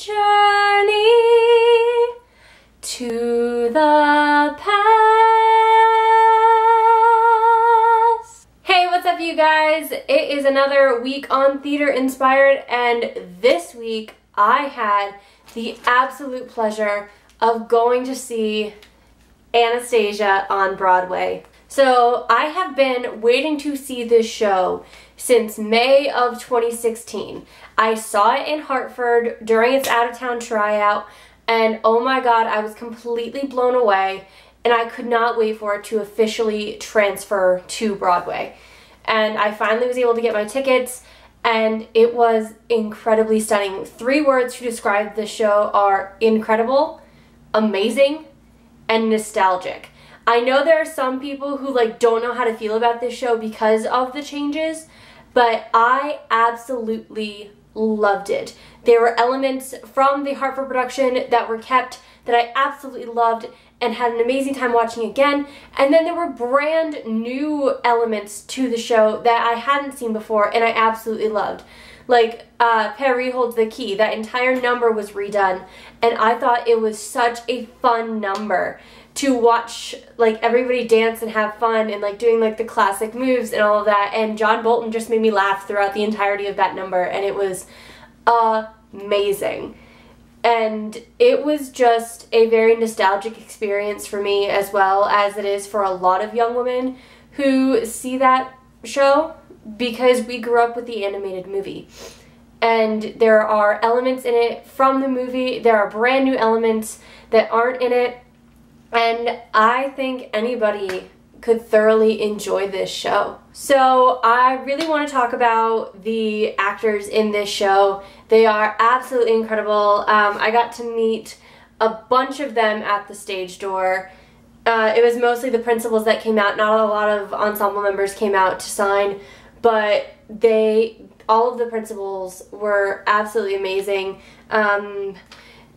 journey to the past. Hey, what's up you guys? It is another week on Theater Inspired, and this week I had the absolute pleasure of going to see Anastasia on Broadway. So I have been waiting to see this show since May of 2016. I saw it in Hartford during its out-of-town tryout, and oh my god, I was completely blown away, and I could not wait for it to officially transfer to Broadway. And I finally was able to get my tickets, and it was incredibly stunning. 3 words to describe this show are incredible, amazing, and nostalgic. I know there are some people who don't know how to feel about this show because of the changes, but I absolutely loved it. There were elements from the Hartford production that were kept that I absolutely loved and had an amazing time watching again, and then there were brand new elements to the show that I hadn't seen before and I absolutely loved. Like Perry Holds the Key, that entire number was redone, and I thought it was such a fun number to watch everybody dance and have fun and doing the classic moves and all of that, and John Bolton just made me laugh throughout the entirety of that number, and it was amazing. And it was just a very nostalgic experience for me, as well as it is for a lot of young women who see that show, because we grew up with the animated movie. And there are elements in it from the movie, there are brand new elements that aren't in it, and I think anybody could thoroughly enjoy this show. So I really want to talk about the actors in this show. They are absolutely incredible. I got to meet a bunch of them at the stage door. It was mostly the principals that came out. Not a lot of ensemble members came out to sign, but all of the principals were absolutely amazing.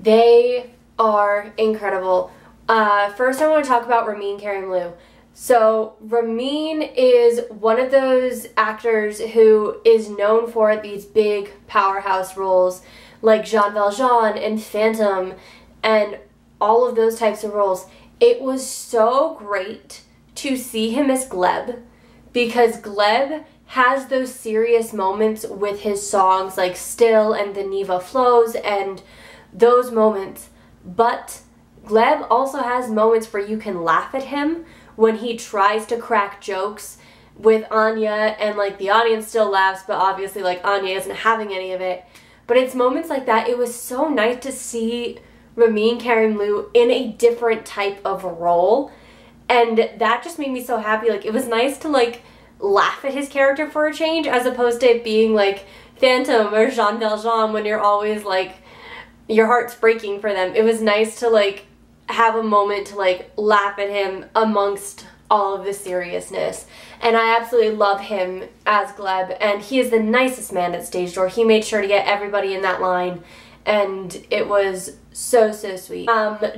They are incredible. First I want to talk about Ramin Karimloo. So Ramin is one of those actors who is known for these big powerhouse roles like Jean Valjean and Phantom and all of those types of roles. It was so great to see him as Gleb, because Gleb has those serious moments with his songs like Still and The Neva Flows and those moments, but Gleb also has moments where you can laugh at him when he tries to crack jokes with Anya, and the audience still laughs, but obviously Anya isn't having any of it. But it's moments like that. It was so nice to see Ramin Karimloo in a different type of role, and that just made me so happy. It was nice to laugh at his character for a change, as opposed to it being Phantom or Jean Valjean when you're always your heart's breaking for them. It was nice to have a moment to laugh at him amongst all of the seriousness, and I absolutely love him as Gleb, and he is the nicest man at stage door. He made sure to get everybody in that line, and it was so sweet.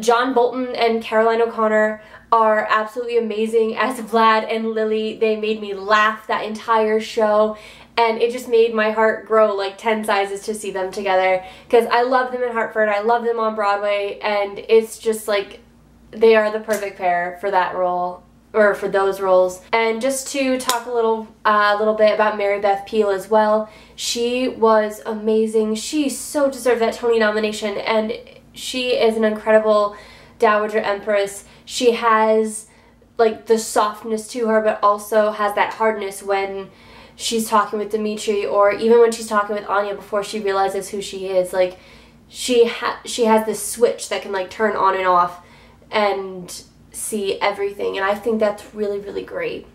John Bolton and Caroline O'Connor are absolutely amazing as Vlad and Lily. They made me laugh that entire show, and it just made my heart grow 10 sizes to see them together, because I love them in Hartford, I love them on Broadway, and it's just they are the perfect pair for that role, or for those roles. And just to talk a little bit about Mary Beth Peil as well, she was amazing. She so deserved that Tony nomination, and she is an incredible Dowager Empress. She has the softness to her, but also has that hardness when she's talking with Dimitri, or even when she's talking with Anya before she realizes who she is. She has this switch that can turn on and off and see everything, and I think that's really, really great.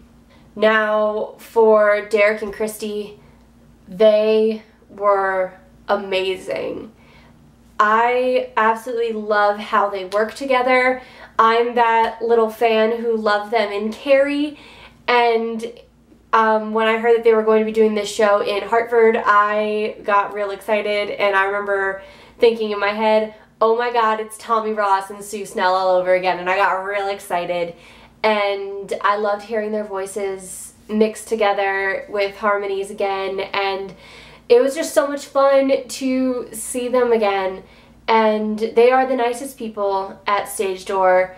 Now for Derek and Christy, they were amazing. I absolutely love how they work together. I'm that little fan who loved them in Carrie, and when I heard that they were going to be doing this show in Hartford, I got real excited, and I remember thinking in my head, oh my god, it's Tommy Ross and Sue Snell all over again, and I got real excited, and I loved hearing their voices mixed together with harmonies again, and it was just so much fun to see them again. and they are the nicest people at Stage Door,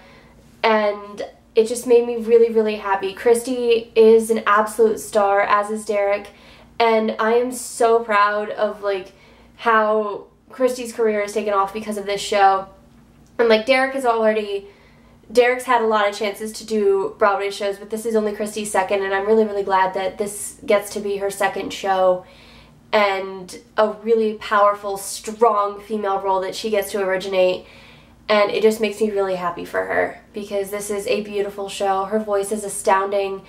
and it just made me really, really happy. Christy is an absolute star, as is Derek, and I am so proud of like how Christy's career has taken off because of this show. And like Derek's had a lot of chances to do Broadway shows, but this is only Christy's second, and I'm really, really glad that this gets to be her second show, and a really powerful, strong female role that she gets to originate. And it just makes me really happy for her, because this is a beautiful show. Her voice is astounding,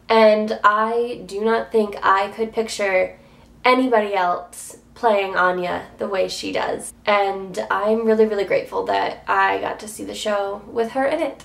and I do not think I could picture anybody else playing Anya the way she does. And I'm really, really grateful that I got to see the show with her in it.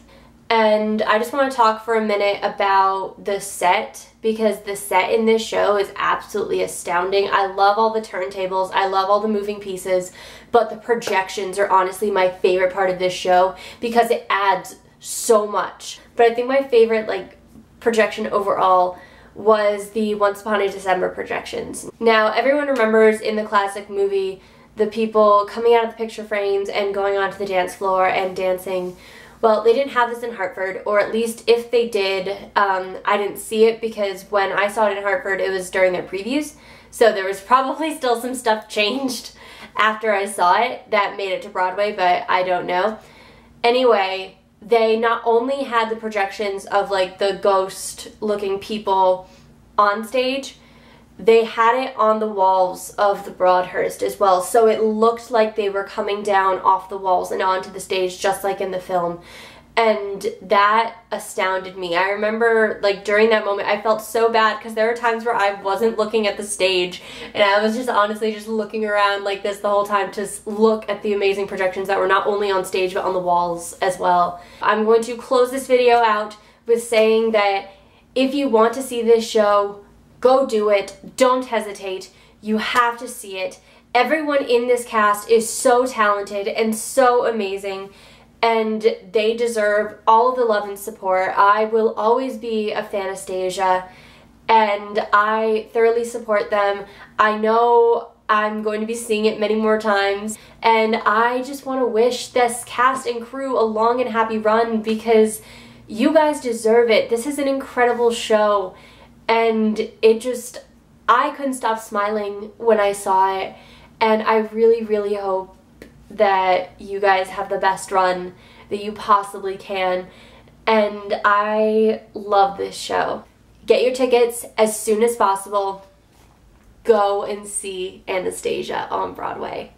And I just want to talk for a minute about the set, because the set in this show is absolutely astounding. I love all the turntables, I love all the moving pieces, but the projections are honestly my favorite part of this show because it adds so much. But I think my favorite like projection overall was the Once Upon a December projections. Now, everyone remembers in the classic movie the people coming out of the picture frames and going onto the dance floor and dancing. Well, they didn't have this in Hartford, or at least if they did, I didn't see it, because when I saw it in Hartford, it was during their previews. So there was probably still some stuff changed after I saw it that made it to Broadway, but I don't know. Anyway, they not only had the projections of like the ghost-looking people on stage, they had it on the walls of the Broadhurst as well, so it looked like they were coming down off the walls and onto the stage just like in the film. And that astounded me. I remember like during that moment I felt so bad, because there were times where I wasn't looking at the stage and I was just honestly just looking around like this the whole time to look at the amazing projections that were not only on stage but on the walls as well. I'm going to close this video out with saying that if you want to see this show, go do it. Don't hesitate. You have to see it. Everyone in this cast is so talented and so amazing, and they deserve all the love and support. I will always be a fan of Anastasia, and I thoroughly support them. I know I'm going to be seeing it many more times, and I just want to wish this cast and crew a long and happy run, because you guys deserve it. This is an incredible show. And it just, I couldn't stop smiling when I saw it, and I really, really hope that you guys have the best run that you possibly can, and I love this show. Get your tickets as soon as possible. Go and see Anastasia on Broadway.